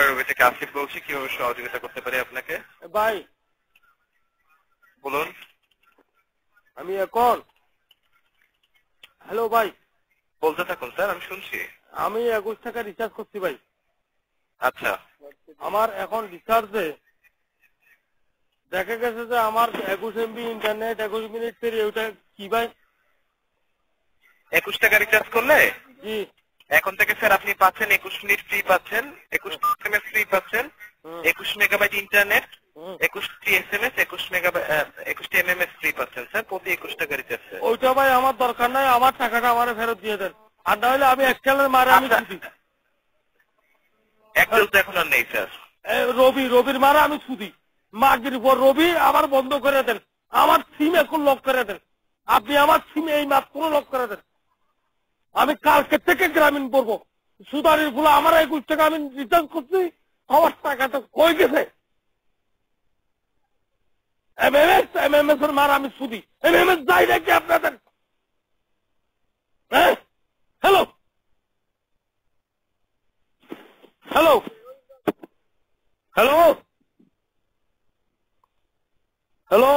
রবি থেকে আসিফ বলছি, কিভাবে সহযোগিতা করতে পারি আপনাকে? ভাই বলুন। আমি এখন হ্যালো ভাই, বলতে থাকুন স্যার, আমি শুনছি। আমি 21 টাকা রিচার্জ করছি ভাই। আচ্ছা, আমার এখন রিচার্জে দেখা গেছে যে আমার 21 এমবি ইন্টারনেট 21 মিনিট পেরে, ওটা কি ভাই? 21 টাকা রিচার্জ করলে জি। এখন থেকে স্যার আপনি পাচ্ছেন 21 মিনিট ফ্রি পাচ্ছেন, 21 এসএমএস ফ্রি পাচ্ছেন, 21 মেগাবাইট ইন্টারনেট, 21টি এসএমএস, 21টি এমএমএস ফ্রি পাচ্ছেন স্যার, প্রতি 21 টাকা রিচার্জ। ওইটা ভাই আমার দরকার নাই, আমার টাকাটা আমার ফেরত দিয়ে দেন। আর না হলে আমি একচেলের মারে আমি ছুটি। একচেল তো এখন আর নেই স্যার। রবির মারে আমি ছুটি। মাগির পর রবি আবার বন্ধ করে দেন। আমার সিম এখন লক করে দেন। আপনি আমার সিম এই মাত্র লক করে দেন। আমি কালকে থেকে গ্রামীণ পড়বো। সুদারির ফুলে আমার 21 টাকা আমি রিচার্জ করছি, আমার টাকাটা কই গেছে? এমএমএস এর মার আমি সুদি। এমএমএস যাই নাকি আপনাদের? হ্যাঁ, হ্যালো হ্যালো হ্যালো হ্যালো।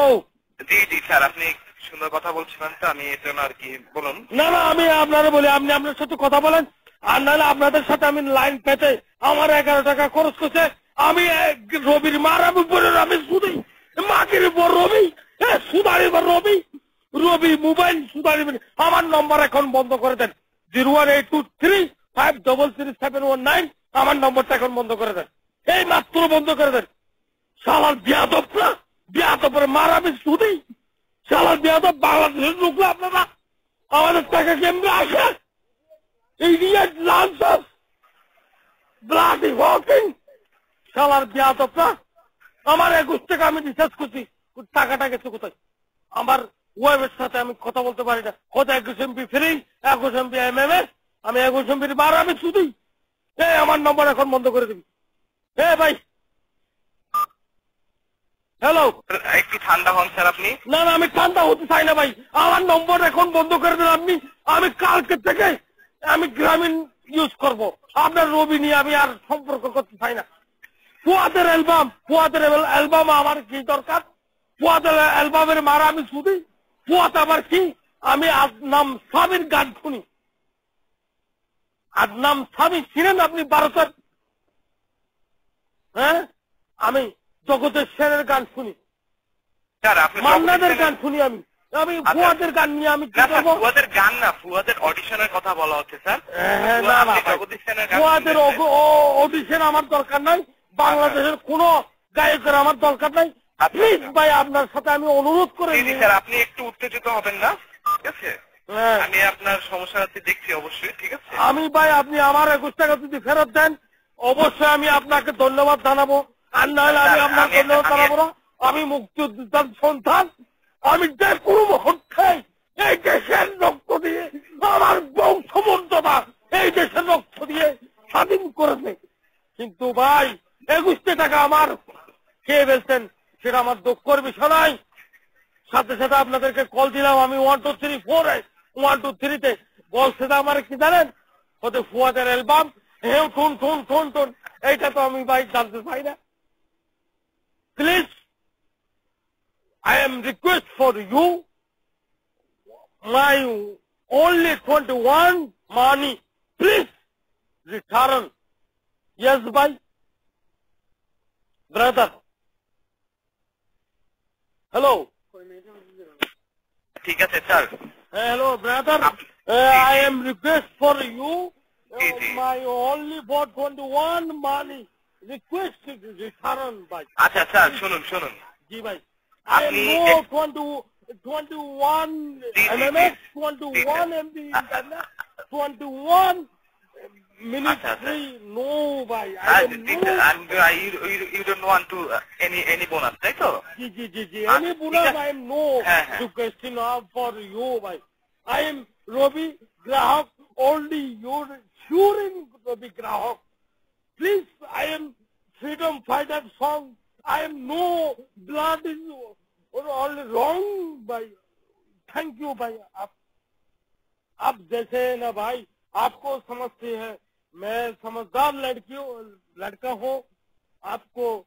জি জি স্যার, আপনি সুন্দর কথা বলছিলেন তো, আমি এর জন্য আর কি। বলুন। না না, আমি আপনারা বলি, আপনি আপনার সাথে কথা বলেন। আর নাহলে আপনাদের সাথে আমি লাইন পেতে আমার 11 টাকা খরচ করছে। আমি রবির মার আমি বলে আমি সুদি, মাটির উপর রবি, সুদারির উপর রবি, রবি মোবাইল সুদারি। আমার নম্বর এখন বন্ধ করে দেন। 01823533719, আমার নম্বরটা এখন বন্ধ করে দেন। এই মাত্র বন্ধ করে দেন। শালার বিয়াদবরা, বিয়াদবের মার আমি সুদি, শালার বিয়াদব। বাংলাদেশের লোকরা আপনারা আমাদের টাকা কেমনে আসে? ইডিয়েট লাঞ্চার, ব্লাডি ওয়াকিং, শালার বিয়াদবরা। আমার 21 টাকা আমি রিচার্জ করছি, টাকাটা গেছে কোথায়? আমার ওয়েবের সাথে আমি কথা বলতে পারি না। কত 21 এমবি ফ্রি, 21 এমবি এমএমএস, আমি 21 এমবির বার আমি শুধুই। আমার নম্বর এখন বন্ধ করে দিবি। ভাই হ্যালো। একটু ঠান্ডা হন স্যার আপনি। না না, আমি ঠান্ডা হতে চাই না ভাই, আমার নম্বর এখন বন্ধ করে দেন আপনি। আমি কালকে থেকে আমি গ্রামীণ ইউজ করব। আপনার রবি নিয়ে আমি আর সম্পর্ক করতে চাই না। ফুয়াদের অ্যালবাম আমার কি দরকার? ফুয়াদের অ্যালবামের মারা আমি শুধু। ফুয়াদ আমার কি? আমি আদনাম স্বামীর গান শুনি। আদনাম স্বামী ছিলেন আপনি ভারতের? হ্যাঁ, আমি জগতের সেনের গান শুনি, মান্নাদের গান শুনি। আমি ফুয়াদের গান নিয়ে আমি কি করবো? ফুয়াদের গান না, ফুয়াদের অডিশনের কথা বলা হচ্ছে স্যার। ফুয়াদের অডিশন আমার দরকার নাই। বাংলাদেশের কোন গায়কের আমার দরকার নাই। প্লিজ ভাই, আপনার সাথে আমি অনুরোধ করে স্যার, আপনি একটু উত্তেজিত হবেন না, ঠিক আছে? আমি আপনার সমস্যাটি দেখছি অবশ্যই, ঠিক আছে? আমি ভাই, আপনি আমার 21 টাকা যদি ফেরত দেন অবশ্যই আমি আপনাকে ধন্যবাদ জানাবো। আর নাহলে আমি আপনার ধন্যবাদ জানাবো না। আমি মুক্তিযোদ্ধার সন্তান। আমি যে কোনো মুহূর্তে এই দেশের রক্ত দিয়ে, আমার বংশমর্যাদা এই দেশের রক্ত দিয়ে স্বাধীন করেছে। কিন্তু ভাই 21 টাকা আমার খেয়ে ফেলছেন, সেটা আমার দুঃখের বিষয় নয়। সাথে সাথে আপনাদেরকে কল দিলাম আমি 1 2 3 4 1 2 3 তে। বলছে আমার কি জানেন? ওদের ফুয়াদের অ্যালবাম হেউ টুন টুন টুন টুন, এইটা তো আমি ভাই জানতে চাই না। Please, I am request for you, my only 21 money, please return. Yes, bhai, brother. Hello. ঠিক আছে sir. Hello, brother. I am request for you, my only for 21 money. Request to return, bhai. আচ্ছা sir, শুনুন শুনুন। জি ভাই, I am no 21 MMS, 21 MB internet, 21 minutes free. No, bhai. You don't want to any bonus, তাই তো? জি, any bonus I am no requesting for you, bhai. I am Robi Grahak, only your suring Robi Grahak. Please, I am freedom fighter song. I am no blood is all wrong, भाई. Thank you, भाई. आप जैसे ना भाई, आपको समझते हैं, मैं समझदार लड़का हूँ, आपको